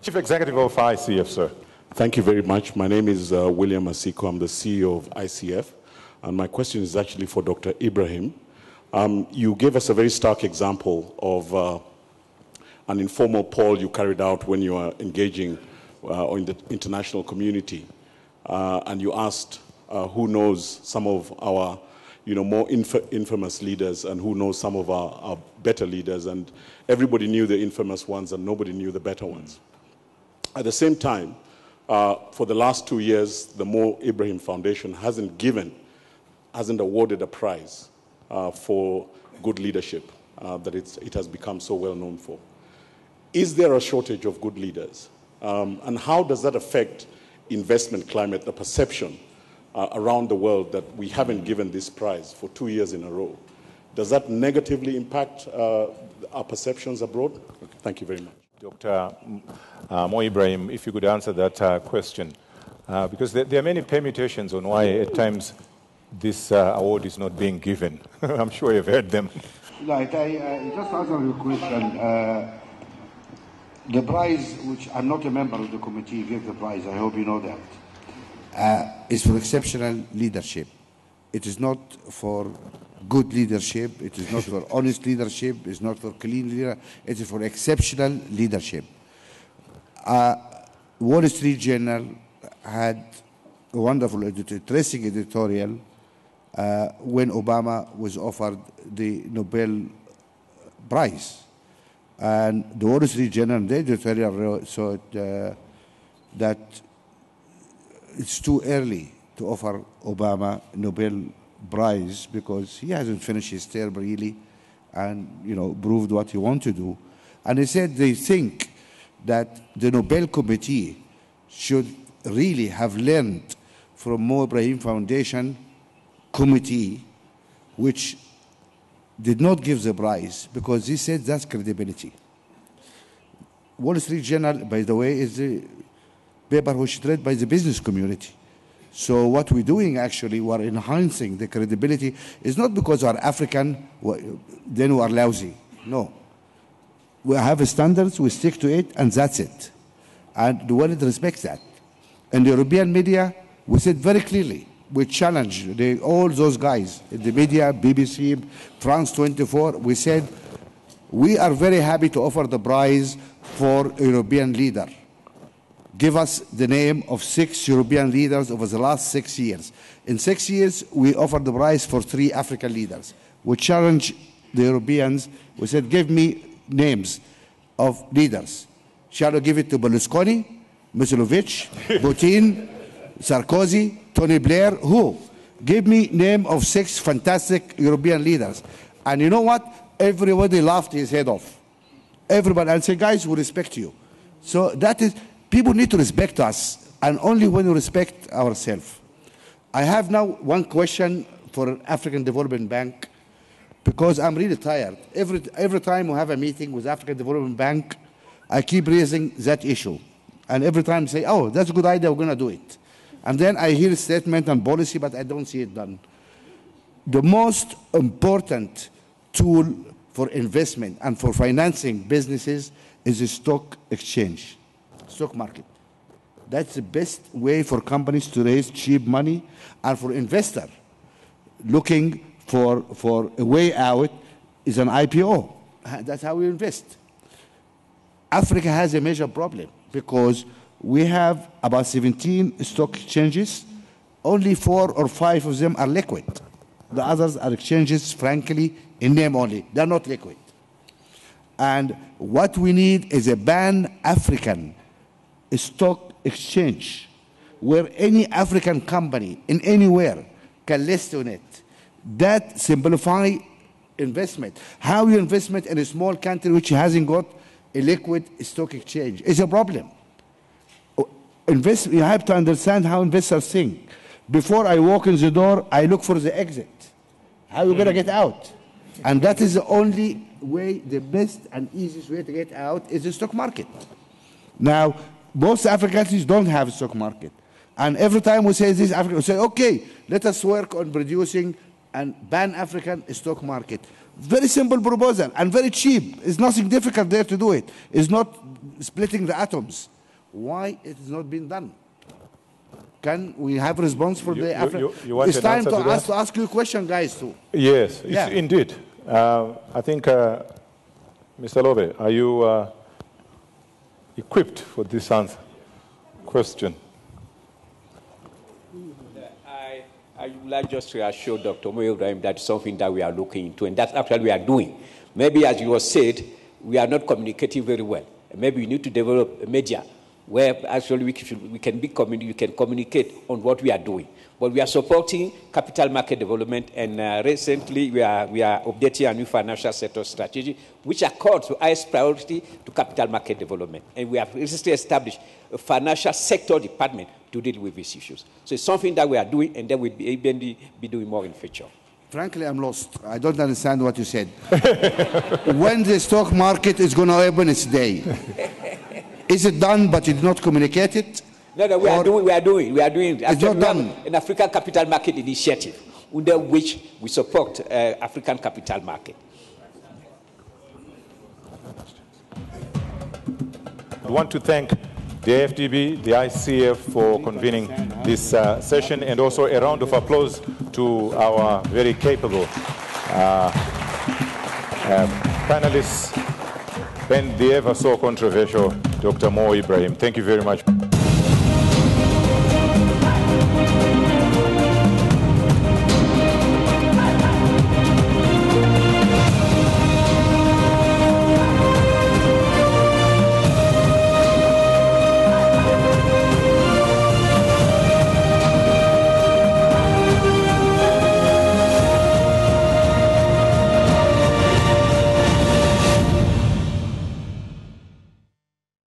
Chief Executive of ICF, sir. Thank you very much. My name is William Asiko. I'm the CEO of ICF. And my question is actually for Dr. Ibrahim. You gave us a very stark example of an informal poll you carried out when you were engaging in the international community. And you asked who knows some of our more infamous leaders and who knows some of our better leaders. And everybody knew the infamous ones and nobody knew the better ones. At the same time, for the last 2 years, the Mo Ibrahim Foundation hasn't awarded a prize for good leadership that it has become so well known for. Is there a shortage of good leaders? And how does that affect investment climate, the perception around the world that we haven't given this prize for 2 years in a row? Does that negatively impact our perceptions abroad? Okay, thank you very much. Dr. Mo Ibrahim, if you could answer that question, because there are many permutations on why at times this award is not being given. I'm sure you've heard them. Like, I just answer your question. The prize, which I'm not a member of the committee, gave the prize, I hope you know that, is for exceptional leadership. It is not for good leadership, it is not for honest leadership, it's not for clean leadership, it is for exceptional leadership. Wall Street Journal had a wonderful interesting editorial when Obama was offered the Nobel Prize. And the Wall Street Journal, the editorial thought that it's too early to offer Obama Nobel Prize because he hasn't finished his term really and proved what he wants to do. And he said they think that the Nobel Committee should really have learned from Mo Ibrahim Foundation committee, which did not give the prize because he said that's credibility. Wall Street Journal, by the way, is the paper which is read by the business community. So what we're doing actually, we're enhancing the credibility. It's not because we're African, then we are lousy. No. We have standards, we stick to it, and that's it. And the world respects that. In the European media, we said very clearly, we challenge all those guys in the media, BBC, France 24, we said, we are very happy to offer the prize for a European leader. Give us the name of 6 European leaders over the last 6 years. In 6 years, we offered the prize for 3 African leaders. We challenged the Europeans. We said, give me names of leaders. Shall we give it to Berlusconi, Milosevic, Putin, Sarkozy, Tony Blair? Who? Give me name of 6 fantastic European leaders. And you know what? Everybody laughed his head off. Everybody, and said, guys, we respect you. So that is... People need to respect us, and only when we respect ourselves. I have now one question for African Development Bank, because I'm really tired. Every time we have a meeting with African Development Bank, I keep raising that issue. And every time I say, oh, that's a good idea, we're going to do it. And then I hear a statement and policy, but I don't see it done. The most important tool for investment and for financing businesses is the stock exchange. Stock market. That's the best way for companies to raise cheap money, and for investor looking for a way out is an IPO. That's how we invest. Africa has a major problem because we have about 17 stock exchanges. Only 4 or 5 of them are liquid. The others are exchanges, frankly, in name only. They're not liquid. And what we need is a pan-African stock exchange where any African company in anywhere can list on it. That simplify investment. How you investment in a small country which hasn't got a liquid stock exchange is a problem. You have to understand how investors think. Before I walk in the door, I look for the exit. How are you going to get out? And that is the only way, the best and easiest way to get out is the stock market. Now, most African countries don't have a stock market. And every time we say this, Africa, we say, okay, let us work on producing a pan-African stock market. Very simple proposal and very cheap. It's nothing difficult there to do it. It's not splitting the atoms. Why it has not been done? Can we have a response for the African? It's time to ask you a question, guys, too. Yes, indeed. I think, Mr. Lobe, are you equipped for this question? I would like just to assure Dr. Ibrahim that something that we are looking into, and that's actually we are doing. Maybe, as you was said, we are not communicating very well. Maybe we need to develop a media where actually we can communicate on what we are doing. But we are supporting capital market development, and recently we are updating a new financial sector strategy, which accords the highest priority to capital market development. And we have recently established a financial sector department to deal with these issues. So it's something that we are doing, and then we'll be doing more in future. Frankly, I'm lost. I don't understand what you said. When the stock market is going to open its day, is it done but you did not communicate it? No, we are doing. It's not done. An African capital market initiative under which we support African capital market. I want to thank the AfDB, the ICF for convening this session, and also a round of applause to our very capable panelists and the ever so controversial Dr. Mo Ibrahim. Thank you very much.